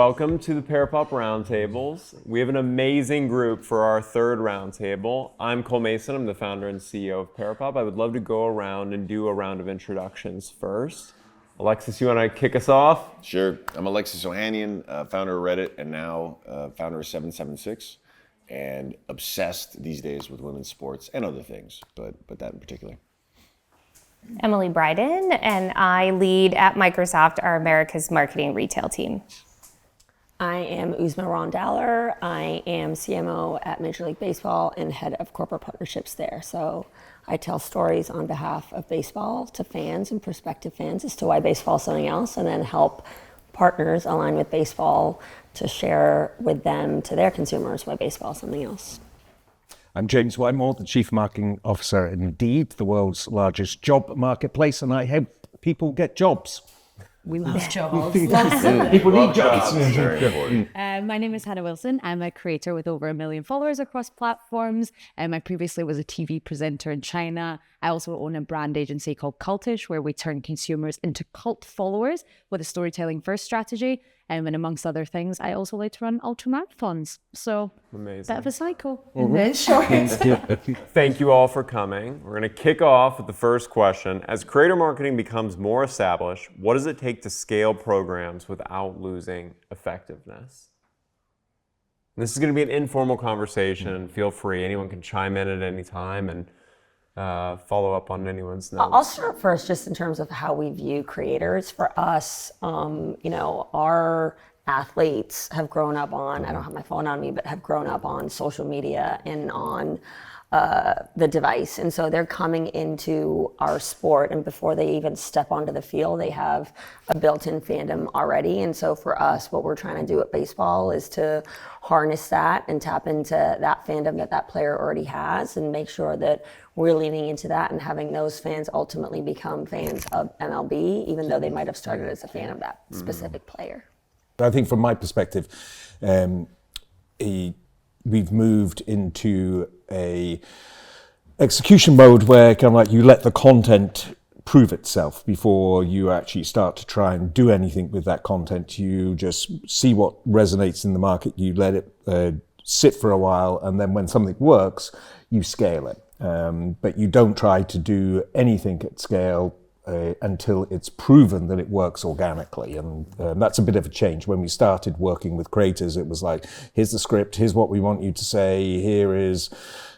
welcome to the Pearpop Roundtables. We have an amazing group for our third roundtable. I'm Cole Mason, I'm the founder and CEO of Pearpop. I would love to go around and do a round of introductions first. Alexis, you want to kick us off? Sure. I'm Alexis Ohanian, founder of Reddit and now founder of 776, and obsessed these days with women's sports and other things, but that in particular. Emilie Bridon, and I lead at Microsoft our America's marketing retail team. I am Uzma Rawn Dowler. I am CMO at Major League Baseball and head of corporate partnerships there. So I tell stories on behalf of baseball to fans and prospective fans as to why baseball is something else, and then help partners align with baseball to share with them, to their consumers, why baseball is something else. I'm James Whitemore, the Chief Marketing Officer at Indeed, the world's largest job marketplace, and I help people get jobs. We love jobs. People need jobs. Very important. My name is Hannah Wilson. I'm a creator with over 1 million followers across platforms. I previously was a TV presenter in China. I also own a brand agency called Cultish, where we turn consumers into cult followers with a storytelling first strategy. And amongst other things, I also like to run ultramarathons. So, Amazing. Bit of a cycle. Thank you all for coming. We're going to kick off with the first question. As creator marketing becomes more established, what does it take to scale programs without losing effectiveness? And this is going to be an informal conversation. Feel free. Anyone can chime in at any time and follow up on anyone's notes. I'll start first just in terms of how we view creators. For us, our athletes have grown up on, I don't have my phone on me, but have grown up on social media and on the device. And so they're coming into our sport, and before they even step onto the field, they have a built-in fandom already. And so for us, what we're trying to do at baseball is to harness that and tap into that fandom that player already has, and make sure that we're leaning into that and having those fans ultimately become fans of MLB, even though they might have started as a fan of that specific player. I think from my perspective, we've moved into a execution mode where kind of like you let the content prove itself before you actually start to try and do anything with that content. You just see what resonates in the market, you let it sit for a while, and then when something works, you scale it. But you don't try to do anything at scale until it's proven that it works organically. And that's a bit of a change. When we started working with creators, it was like, here's the script, here's what we want you to say, here is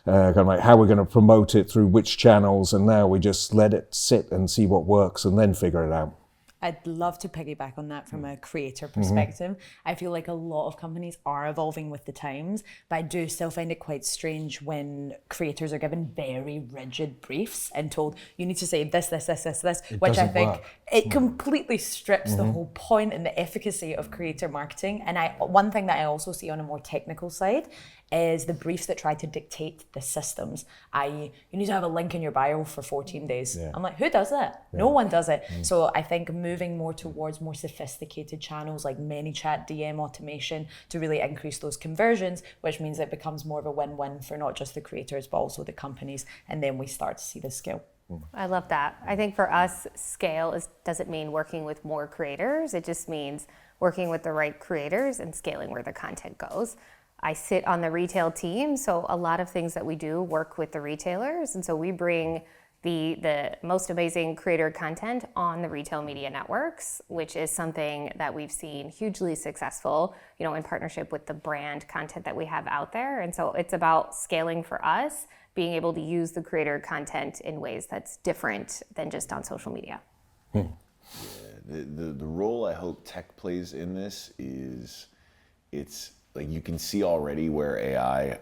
kind of like how we're going to promote it through which channels, and now we just let it sit and see what works and then figure it out. I'd love to piggyback on that from a creator perspective. I feel like a lot of companies are evolving with the times, but I do still find it quite strange when creators are given very rigid briefs and told, you need to say this, which I think it completely strips the whole point and the efficacy of creator marketing. And one thing that I also see on a more technical side is the briefs that try to dictate the systems, i.e. you need to have a link in your bio for 14 days. I'm like, who does that? No one does it. So I think moving more towards more sophisticated channels like ManyChat, DM automation to really increase those conversions, which means it becomes more of a win-win for not just the creators, but also the companies. And then we start to see the scale. I love that. I think for us, scale doesn't mean working with more creators. It just means working with the right creators and scaling where the content goes. I sit on the retail team, so a lot of things that we do work with the retailers, and so we bring the most amazing creator content on the retail media networks, which is something that we've seen hugely successful, in partnership with the brand content that we have out there. And so it's about scaling for us, being able to use the creator content in ways that's different than just on social media. Yeah, the role I hope tech plays in this is it's like you can see already where AI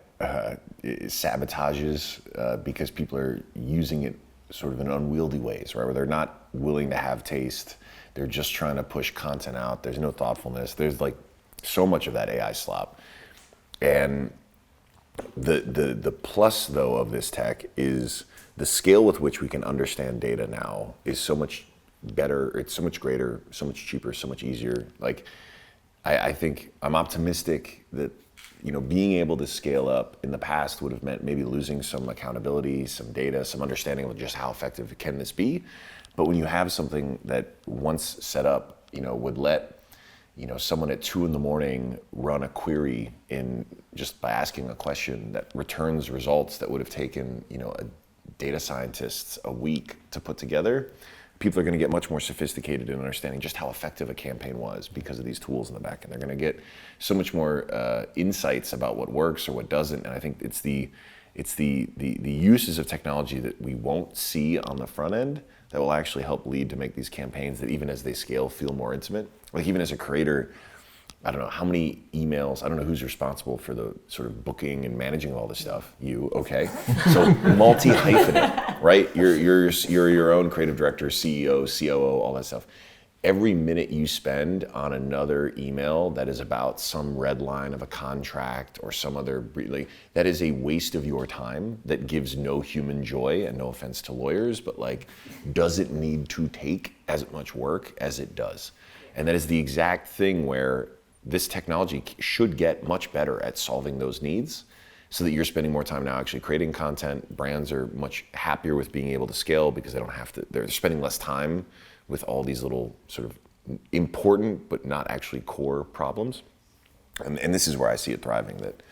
sabotages because people are using it sort of in unwieldy ways, right? Where they're not willing to have taste. They're just trying to push content out. There's no thoughtfulness. There's like so much of that AI slop. And the plus though of this tech is the scale with which we can understand data now is so much better. It's so much greater, so much cheaper, so much easier. Like, I think I'm optimistic that, being able to scale up in the past would have meant maybe losing some accountability, some data, some understanding of just how effective can this be. But when you have something that once set up, would let someone at 2 a.m. run a query in just by asking a question that returns results that would have taken, a data scientists a week to put together. People are going to get much more sophisticated in understanding just how effective a campaign was because of these tools in the back end. They're going to get so much more insights about what works or what doesn't. And I think it's the uses of technology that we won't see on the front end that will actually help lead to make these campaigns that even as they scale feel more intimate. Like even as a creator, I don't know how many emails, I don't know who's responsible for the sort of booking and managing all this stuff. You, okay. So multi-hyphenate, right? You're your own creative director, CEO, COO, all that stuff. Every minute you spend on another email that is about some red line of a contract or some other, that is a waste of your time that gives no human joy, and no offense to lawyers, but does it need to take as much work as it does? And that is the exact thing where this technology should get much better at solving those needs so that you're spending more time now actually creating content. Brands are much happier with being able to scale because they don't have to, they're spending less time with all these little sort of important but not actually core problems. And this is where I see it thriving, that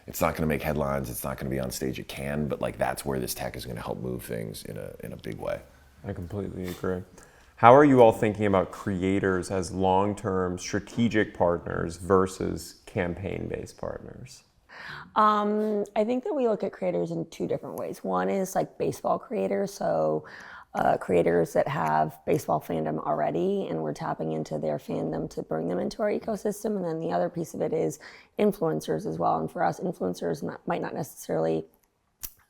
it's not going to make headlines, it's not going to be on stage, it can, but that's where this tech is going to help move things in a big way. I completely agree. How are you all thinking about creators as long-term strategic partners versus campaign-based partners? I think that we look at creators in two different ways. One is baseball creators, so creators that have baseball fandom already, and we're tapping into their fandom to bring them into our ecosystem. And then the other piece of it is influencers as well. And for us, influencers might not necessarily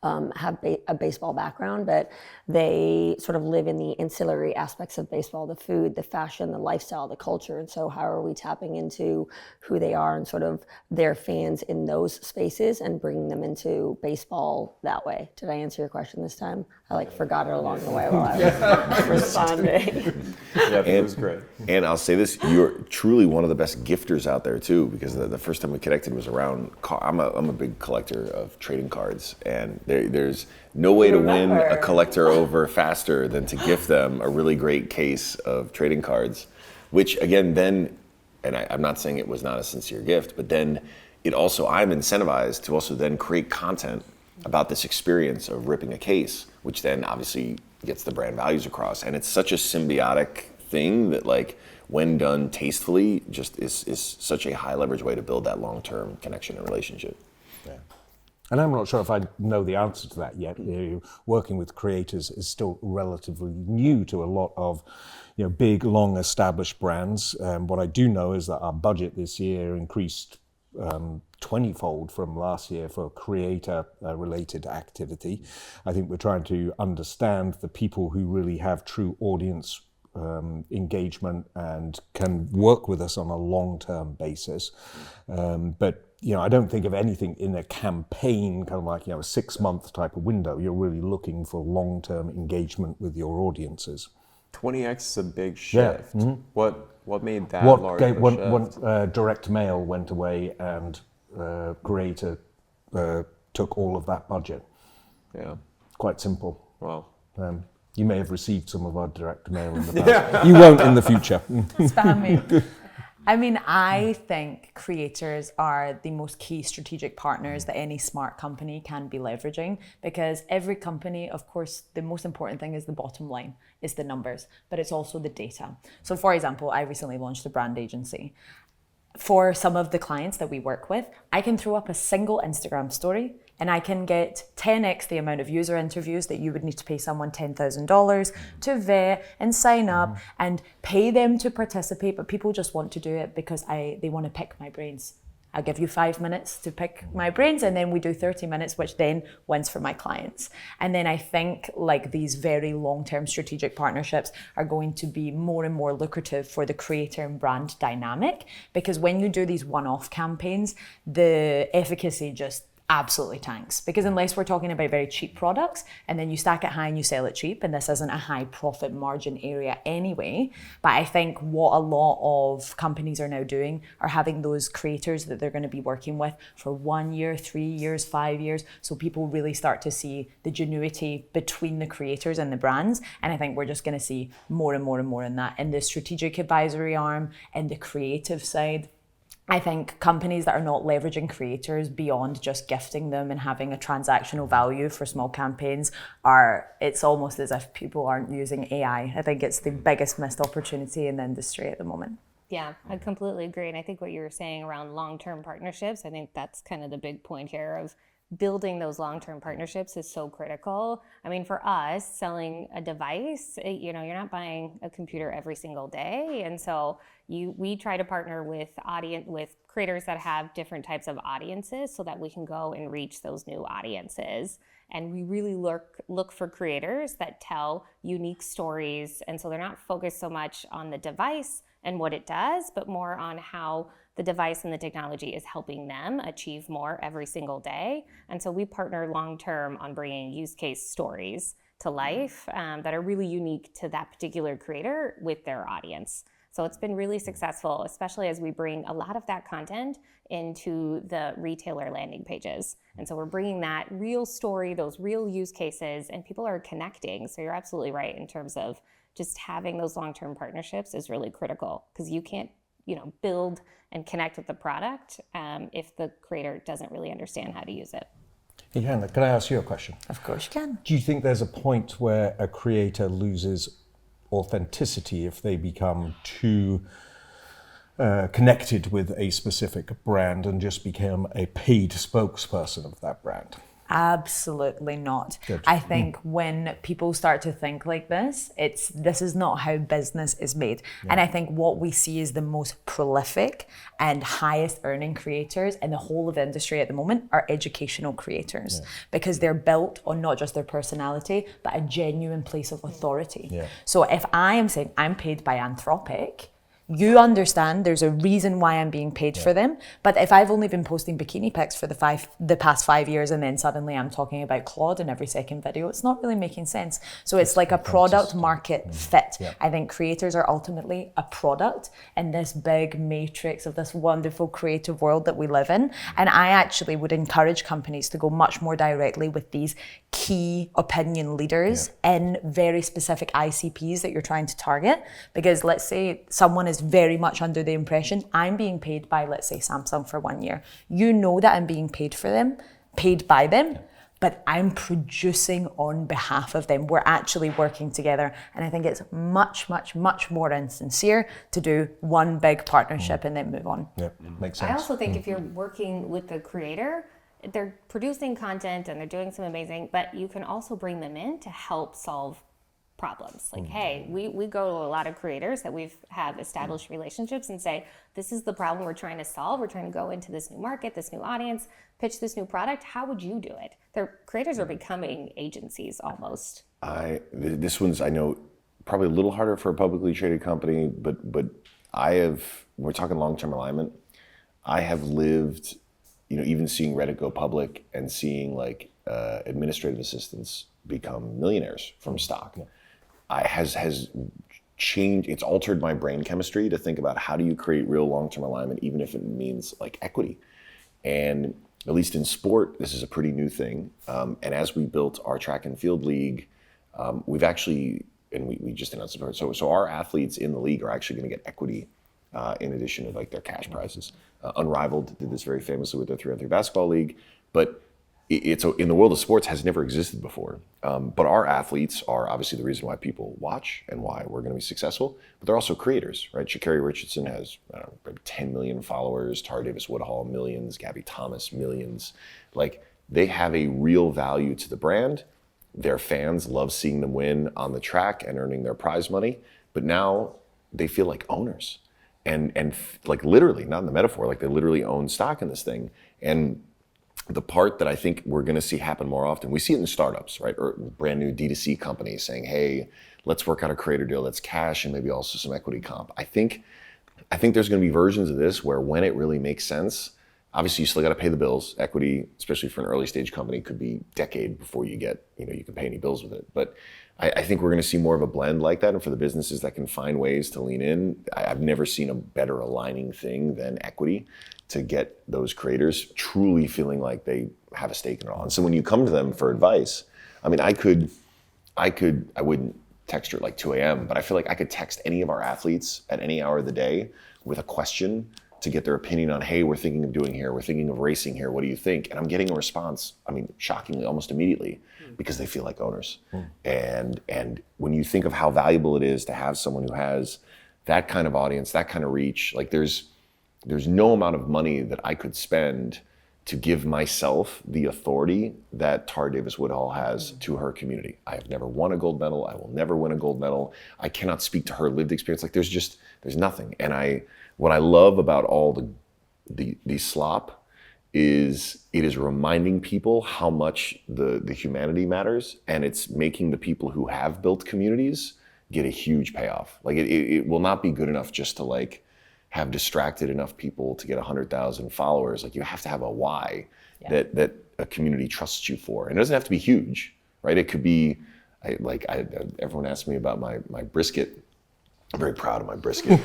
have a baseball background, but they sort of live in the ancillary aspects of baseball, the food, the fashion, the lifestyle, the culture. And so how are we tapping into who they are and sort of their fans in those spaces and bringing them into baseball that way? Did I answer your question this time? I forgot it along the way while I was responding. Yeah, it was great. And I'll say this, you're truly one of the best gifters out there too, because the first time we connected was around, I'm a big collector of trading cards, and there's no way to win a collector over faster than to gift them a really great case of trading cards, which again then, and I'm not saying it was not a sincere gift, but then I'm incentivized to also then create content about this experience of ripping a case, which then obviously gets the brand values across. And it's such a symbiotic thing that when done tastefully, just is such a high leverage way to build that long-term connection and relationship. Yeah. And I'm not sure if I know the answer to that yet. Working with creators is still relatively new to a lot of big, long established brands. What I do know is that our budget this year increased 20-fold from last year for creator related activity. I think we're trying to understand the people who really have true audience engagement and can work with us on a long-term basis. But I don't think of anything in a campaign kind of a 6-month type of window. You're really looking for long-term engagement with your audiences. 20x is a big shift. Yeah. Mm-hmm. What made that large of a shift? When direct mail went away and creator took all of that budget. Yeah. Quite simple. Wow. You may have received some of our direct mail in the past. Yeah. You won't in the future. Spam me. I think creators are the most key strategic partners that any smart company can be leveraging, because every company, of course, the most important thing is the bottom line, is the numbers, but it's also the data. So for example, I recently launched a brand agency. For some of the clients that we work with, I can throw up a single Instagram story and I can get 10x the amount of user interviews that you would need to pay someone $10,000 to vet and sign up and pay them to participate, but people just want to do it because they want to pick my brains. I'll give you 5 minutes to pick my brains, and then we do 30 minutes, which then wins for my clients. And then I think these very long-term strategic partnerships are going to be more and more lucrative for the creator and brand dynamic, because when you do these one-off campaigns, the efficacy just absolutely tanks, because unless we're talking about very cheap products and then you stack it high and you sell it cheap, and this isn't a high profit margin area anyway. But I think what a lot of companies are now doing are having those creators that they're going to be working with for 1 year, 3 years, 5 years, so people really start to see the genuity between the creators and the brands. And I think we're just going to see more and more and more in that, in the strategic advisory arm and the creative side. I think companies that are not leveraging creators beyond just gifting them and having a transactional value for small campaigns it's almost as if people aren't using AI. I think it's the biggest missed opportunity in the industry at the moment. Yeah, I completely agree. And I think what you were saying around long-term partnerships, I think that's kind of the big point here of building those long-term partnerships is so critical. I mean, for us, selling a device, you're not buying a computer every single day. And so we try to partner with creators that have different types of audiences so that we can go and reach those new audiences. And we really look for creators that tell unique stories. And so they're not focused so much on the device and what it does, but more on how the device and the technology is helping them achieve more every single day. And so we partner long-term on bringing use case stories to life that are really unique to that particular creator with their audience. So it's been really successful, especially as we bring a lot of that content into the retailer landing pages. And so we're bringing that real story, those real use cases, and people are connecting. So you're absolutely right in terms of just having those long-term partnerships is really critical, because you can't build and connect with the product if the creator doesn't really understand how to use it. Hey, Hannah, can I ask you a question? Of course you can. Do you think there's a point where a creator loses authenticity if they become too connected with a specific brand and just become a paid spokesperson of that brand? Absolutely not. Good. I think when people start to think like this is not how business is made. Yeah. And I think what we see is the most prolific and highest earning creators in the whole of the industry at the moment are educational creators, because they're built on not just their personality, but a genuine place of authority. Yeah. So if I am saying I'm paid by Anthropic, you understand there's a reason why I'm being paid for them. But if I've only been posting bikini pics for the past 5 years, and then suddenly I'm talking about Claude in every second video, it's not really making sense. So it's like a product market fit. Yeah. I think creators are ultimately a product in this big matrix of this wonderful creative world that we live in. And I actually would encourage companies to go much more directly with these key opinion leaders in very specific ICPs that you're trying to target. Because let's say someone is very much under the impression I'm being paid by, let's say, Samsung for 1 year. You know that I'm being paid by them, but I'm producing on behalf of them. We're actually working together. And I think it's much, much, much more insincere to do one big partnership and then move on. Yeah, makes sense. I also think if you're working with the creator, they're producing content and they're doing some amazing, but you can also bring them in to help solve problems. Like, hey, we go to a lot of creators that have established relationships and say, this is the problem we're trying to solve. We're trying to go into this new market, this new audience, pitch this new product. How would you do it? Their creators are becoming agencies almost. This one's, I know, probably a little harder for a publicly traded company, but we're talking long-term alignment. I have lived, even seeing Reddit go public and seeing administrative assistants become millionaires from stock. Has changed, it's altered my brain chemistry to think about how do you create real long-term alignment, even if it means equity. And at least in sport, this is a pretty new thing. And as we built our track and field league, we've actually, and we just announced it, so our athletes in the league are actually going to get equity in addition to their cash prizes. Unrivaled did this very famously with their 3-on-3 basketball league, but it's in the world of sports has never existed before. But our athletes are obviously the reason why people watch and why we're going to be successful. But they're also creators, right? Sha'Carri Richardson has 10 million followers. Tara Davis Woodhall, millions. Gabby Thomas, millions. They have a real value to the brand. Their fans love seeing them win on the track and earning their prize money. But now they feel like owners, and literally, not in the metaphor, they literally own stock in this thing. And the part that I think we're going to see happen more often, we see it in startups, right? Or brand new D2C companies saying, hey, let's work out a creator deal that's cash and maybe also some equity comp. I think there's going to be versions of this where when it really makes sense, Obviously, you still got to pay the bills. Equity, especially for an early stage company, could be a decade before you get, you can pay any bills with it. But I think we're going to see more of a blend like that. And for the businesses that can find ways to lean in, I've never seen a better aligning thing than equity to get those creators truly feeling like they have a stake in it all. And so when you come to them for advice, I mean, I wouldn't text her at like 2 a.m., but I feel like I could text any of our athletes at any hour of the day with a question to get their opinion on, hey, we're thinking of doing here, we're thinking of racing here, what do you think? And I'm getting a response, I mean, shockingly, almost immediately, because they feel like owners. And when you think of how valuable it is to have someone who has that kind of audience, that kind of reach, like there's no amount of money that I could spend to give myself the authority that Tara Davis Woodhull has to her community. I have never won a gold medal. I will never win a gold medal. I cannot speak to her lived experience. Like there's nothing. And what I love about all the slop is it is reminding people how much the humanity matters, and it's making the people who have built communities get a huge payoff. Like it will not be good enough just to like have distracted enough people to get 100,000 followers. Like you have to have a why that a community trusts you for. And it doesn't have to be huge, right? It could be, everyone asks me about my brisket. I'm very proud of my brisket.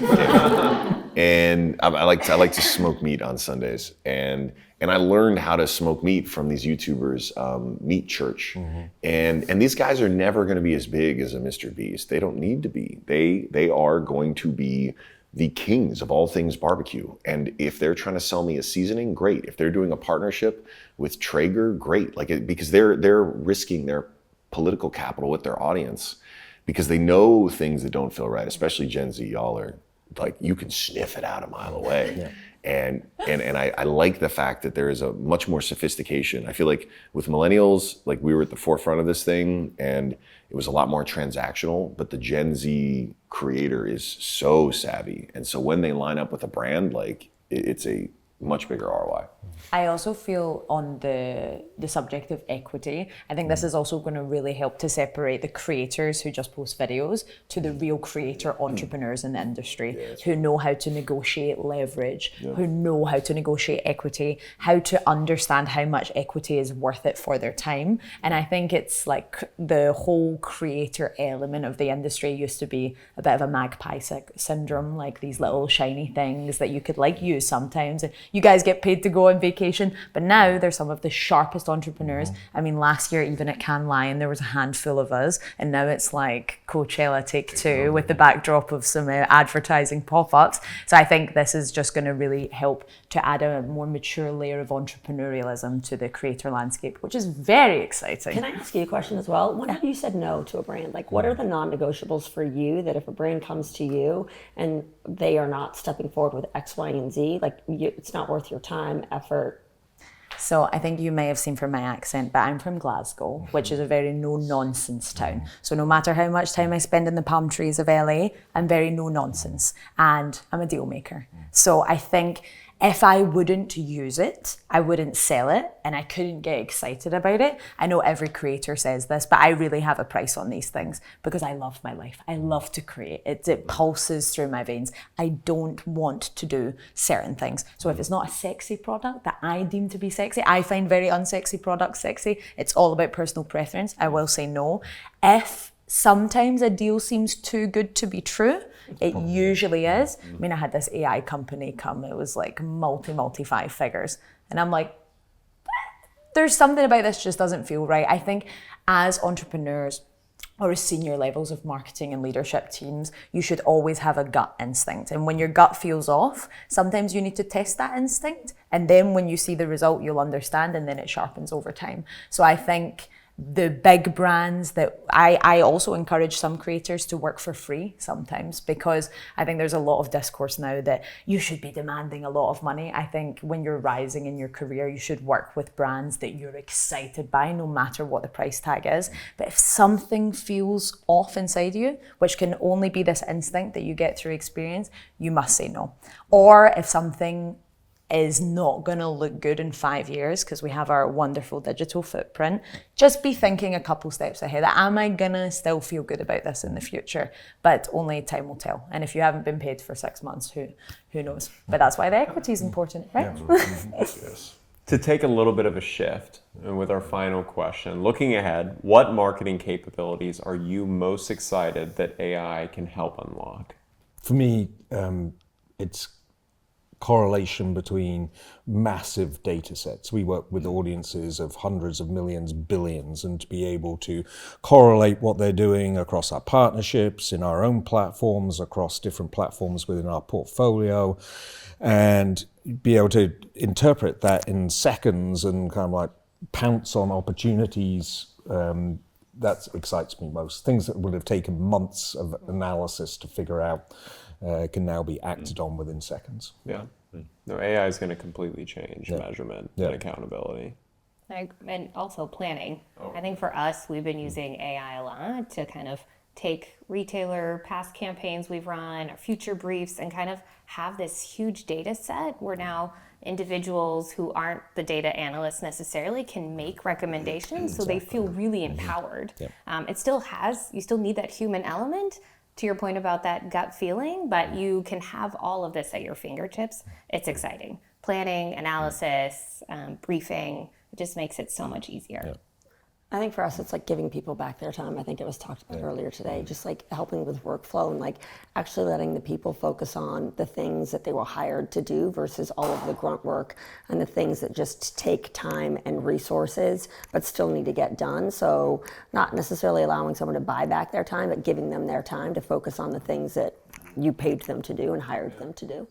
And I like to smoke meat on Sundays. And I learned how to smoke meat from these YouTubers, Meat Church. And these guys are never gonna be as big as a Mr. Beast. They don't need to be. They are going to be the kings of all things barbecue. And if they're trying to sell me a seasoning, great. If they're doing a partnership with Traeger, great. Because they're risking their political capital with their audience because they know things that don't feel right, especially Gen Z. Y'all are like, you can sniff it out a mile away. Yeah. And I like the fact that there is a much more sophistication. I feel like with millennials, like we were at the forefront of this thing and it was a lot more transactional, but the Gen Z creator is so savvy. And so when they line up with a brand, like it's a much bigger ROI. I also feel on the subject of equity, I think this is also going to really help to separate the creators who just post videos to the real creator entrepreneurs in the industry who know how to negotiate leverage, who know how to negotiate equity, how to understand how much equity is worth it for their time. And I think it's like the whole creator element of the industry used to be a bit of a magpie syndrome, like these little shiny things that you could like use sometimes. And you guys get paid to go on vacation, but now they're some of the sharpest entrepreneurs. I mean, last year, even at Cannes Lion, there was a handful of us, and now it's like Coachella Take Two with the backdrop of some advertising pop-ups. So I think this is just going to really help to add a more mature layer of entrepreneurialism to the creator landscape, which is very exciting. Can I ask you a question as well? When have you said no to a brand? Like, what are the non-negotiables for you that if a brand comes to you and they are not stepping forward with X, Y, and Z, like it's not worth your time, effort? So I think you may have seen from my accent, but I'm from Glasgow, which is a very no-nonsense town. So no matter how much time I spend in the palm trees of LA, I'm very no-nonsense and I'm a deal maker. So I think if I wouldn't use it, I wouldn't sell it, and I couldn't get excited about it. I know every creator says this, but I really have a price on these things because I love my life. I love to create. It pulses through my veins. I don't want to do certain things. So if it's not a sexy product that I deem to be sexy, I find very unsexy products sexy. It's all about personal preference. I will say no. If sometimes a deal seems too good to be true, it usually is. I mean, I had this AI company come, it was like multi 5 figures. And I'm like, there's something about this just doesn't feel right. I think as entrepreneurs or as senior levels of marketing and leadership teams, you should always have a gut instinct. And when your gut feels off, sometimes you need to test that instinct. And then when you see the result, you'll understand, and then it sharpens over time. So I think the big brands that I also encourage some creators to work for free sometimes, because I think there's a lot of discourse now that you should be demanding a lot of money. I think when you're rising in your career, you should work with brands that you're excited by, no matter what the price tag is. But if something feels off inside you, which can only be this instinct that you get through experience, you must say no. Or if something is not going to look good in 5 years because we have our wonderful digital footprint, just be thinking a couple steps ahead. Am I going to still feel good about this in the future? But only time will tell. And if you haven't been paid for 6 months, who knows? But that's why the equity is important, right? Yes. To take a little bit of a shift, and with our final question, looking ahead, what marketing capabilities are you most excited that AI can help unlock? For me, it's correlation between massive data sets. We work with audiences of hundreds of millions, billions, and to be able to correlate what they're doing across our partnerships, in our own platforms, across different platforms within our portfolio, and be able to interpret that in seconds and kind of like pounce on opportunities. That excites me most. Things that would have taken months of analysis to figure out can now be acted on within seconds. Yeah. No, AI is going to completely change measurement and accountability. And also planning. I think for us, we've been using AI a lot to kind of take retailer past campaigns we've run, or future briefs, and kind of have this huge data set where now individuals who aren't the data analysts necessarily can make recommendations, so they feel really empowered. It still has, you still need that human element, to your point about that gut feeling, but you can have all of this at your fingertips. It's exciting. Planning, analysis, briefing, it just makes it so much easier. I think for us, it's like giving people back their time. I think it was talked about earlier today, just like helping with workflow and like actually letting the people focus on the things that they were hired to do versus all of the grunt work and the things that just take time and resources, but still need to get done. So not necessarily allowing someone to buy back their time, but giving them their time to focus on the things that you paid them to do and hired them to do.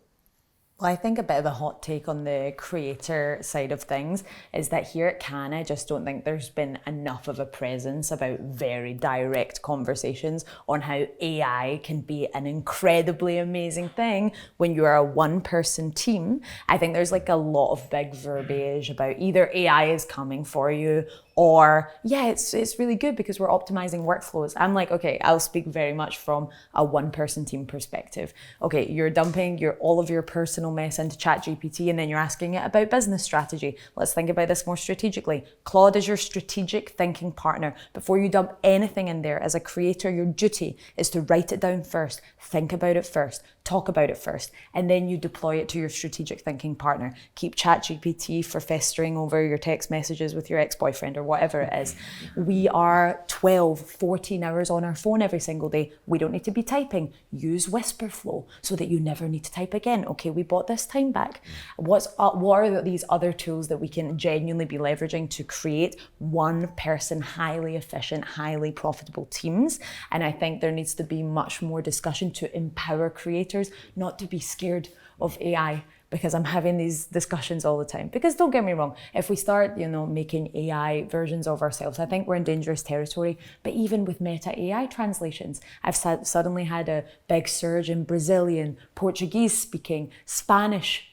Well, I think a bit of a hot take on the creator side of things is that here at Cannes, I just don't think there's been enough of a presence about very direct conversations on how AI can be an incredibly amazing thing when you're a one-person team. I think there's like a lot of big verbiage about either AI is coming for you or, yeah, it's really good because we're optimizing workflows. I'm like, okay, I'll speak very much from a one-person team perspective. Okay, you're dumping all of your personal mess into ChatGPT and then you're asking it about business strategy. Let's think about this more strategically. Claude is your strategic thinking partner. Before you dump anything in there as a creator, your duty is to write it down first, think about it first, talk about it first, and then you deploy it to your strategic thinking partner. Keep ChatGPT for festering over your text messages with your ex-boyfriend or whatever it is. We are 12, 14 hours on our phone every single day. We don't need to be typing. Use Whisperflow so that you never need to type again. Okay, we bought this time back. What are these other tools that we can genuinely be leveraging to create one-person, highly efficient, highly profitable teams? And I think there needs to be much more discussion to empower creators not to be scared of AI, because I'm having these discussions all the time. Because don't get me wrong, if we start, making AI versions of ourselves, I think we're in dangerous territory. But even with Meta AI translations, I've suddenly had a big surge in Brazilian, Portuguese speaking, Spanish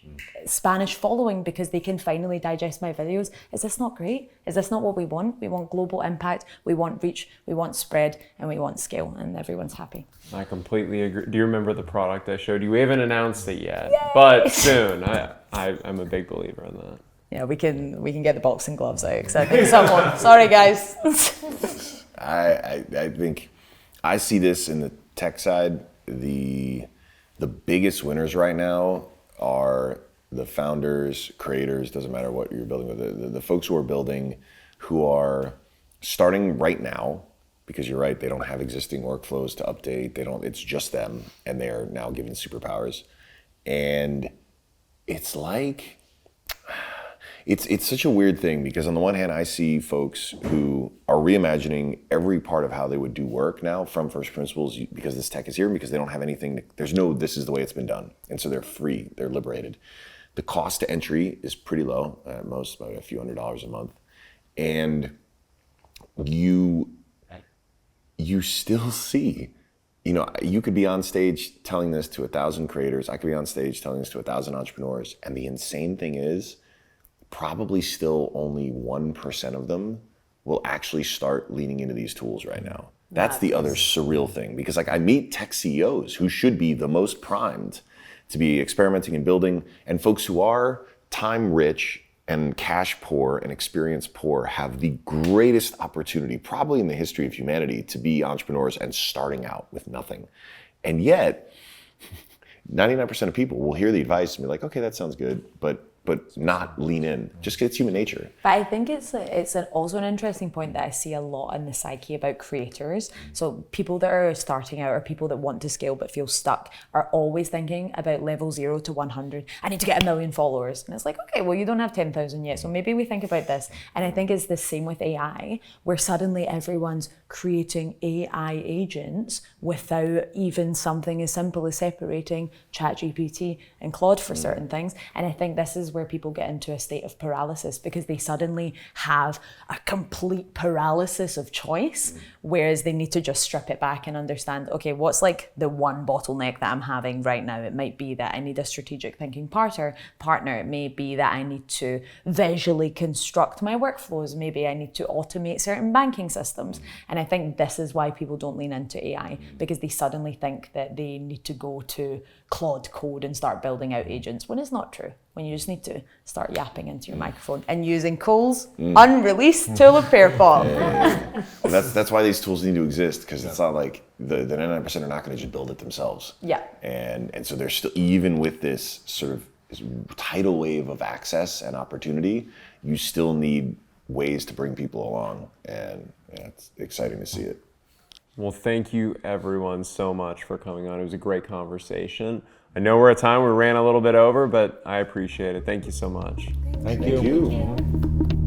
following because they can finally digest my videos. Is this not great? Is this not what we want? We want global impact, we want reach, we want spread, and we want scale, and everyone's happy. I completely agree. Do you remember the product I showed you? We haven't announced it yet, but soon. I'm a big believer in that. Yeah, we can get the boxing gloves out, except someone. Sorry, guys. I think I see this in the tech side. The biggest winners right now are the founders, creators, doesn't matter what you're building with, the folks who are building, who are starting right now, because you're right, they don't have existing workflows to update. It's just them, and they're now given superpowers. And it's like, it's such a weird thing, because on the one hand, I see folks who are reimagining every part of how they would do work now from first principles, because this tech is here, because they don't have anything, this is the way it's been done. And so they're free, they're liberated. The cost to entry is pretty low, at most about a few $100s a month. And you still see, you could be on stage telling this to 1,000 creators. I could be on stage telling this to 1,000 entrepreneurs. And the insane thing is, probably still only 1% of them will actually start leaning into these tools right now. That's the other surreal thing, because I meet tech CEOs who should be the most primed to be experimenting and building, and folks who are time rich and cash poor and experience poor have the greatest opportunity, probably in the history of humanity, to be entrepreneurs and starting out with nothing. And yet, 99% of people will hear the advice and be like, okay, that sounds good, but not lean in. Just it's human nature. But I think it's also an interesting point that I see a lot in the psyche about creators. So people that are starting out or people that want to scale but feel stuck are always thinking about level 0 to 100. I need to get 1 million followers. And it's like, okay, well, you don't have 10,000 yet. So maybe we think about this. And I think it's the same with AI, where suddenly everyone's creating AI agents without even something as simple as separating ChatGPT and Claude for certain things. And I think this is where people get into a state of paralysis because they suddenly have a complete paralysis of choice, whereas they need to just strip it back and understand, okay, what's like the one bottleneck that I'm having right now? It might be that I need a strategic thinking partner. It may be that I need to visually construct my workflows. Maybe I need to automate certain banking systems. And I think this is why people don't lean into AI, because they suddenly think that they need to go to Claude Code and start building out agents, when it's not true. When you just need to start yapping into your microphone and using Cole's unreleased tool of Pearpop. And that's why these tools need to exist, because it's not like the 99% are not going to just build it themselves. Yeah. And so there's still, even with this sort of this tidal wave of access and opportunity, you still need ways to bring people along, and it's exciting to see it. Well, thank you everyone so much for coming on. It was a great conversation. I know we're at time, we ran a little bit over, but I appreciate it. Thank you so much. Thank Thank you.